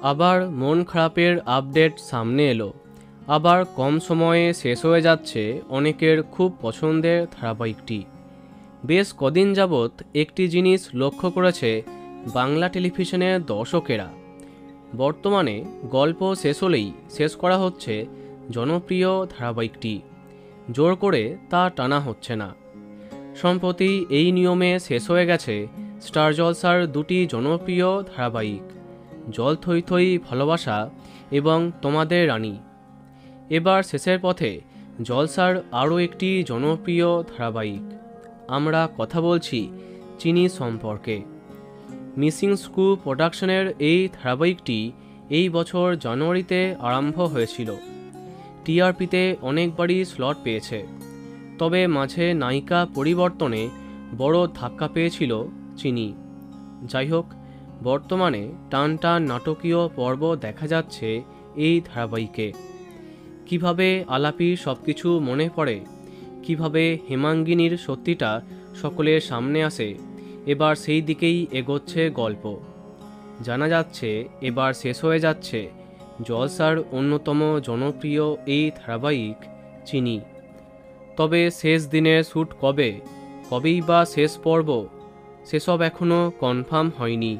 আবার মন খারাপের আপডেট সামনে এলো। আবার কম সময়ে শেষ হয়ে যাচ্ছে অনেকের খুব পছন্দের ধারাবাহিকটি। বেশ কদিন যাবৎ একটি জিনিস লক্ষ্য করেছে বাংলা টেলিভিশনের দর্শকেরা। বর্তমানে গল্প শেষ হলেই শেষ করা হচ্ছে জনপ্রিয় ধারাবাহিকটি, জোর করে তা টানা হচ্ছে না। সম্প্রতি এই নিয়মে শেষ হয়ে গেছে স্টার জলসার দুটি জনপ্রিয় ধারাবাহিক, জল থই থই ভালোবাসা এবং তোমাদের রানী। এবার শেষের পথে জলসার আরও একটি জনপ্রিয় ধারাবাহিক। আমরা কথা বলছি চিনি সম্পর্কে। মিসিং স্কুল প্রোডাকশনের এই ধারাবাহিকটি এই বছর জানুয়ারিতে আরম্ভ হয়েছিল। টিআরপিতে অনেকবারই স্লট পেয়েছে, তবে মাঝে নায়িকা পরিবর্তনে বড় ধাক্কা পেয়েছিল চিনি। যাই হোক, বর্তমানে টান টান নাটকীয় পর্ব দেখা যাচ্ছে এই ধারাবাহিকে। কিভাবে আলাপির সব কিছু মনে পড়ে, কিভাবে হেমাঙ্গিনীর সত্যিটা সকলের সামনে আসে, এবার সেই দিকেই এগোচ্ছে গল্প। জানা যাচ্ছে এবার শেষ হয়ে যাচ্ছে জলসার অন্যতম জনপ্রিয় এই ধারাবাহিক চিনি। তবে শেষ দিনের শ্যুট কবেই বা শেষ পর্ব, সেসব এখনও কনফার্ম হয়নি।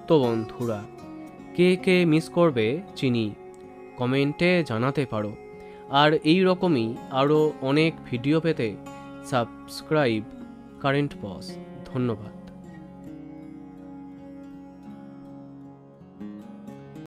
তো বন্ধুরা, কে কে মিস করবে চিনি, কমেন্টে জানাতে পারো। আর এই রকমই আরও অনেক ভিডিও পেতে সাবস্ক্রাইব কারেন্ট বস। ধন্যবাদ।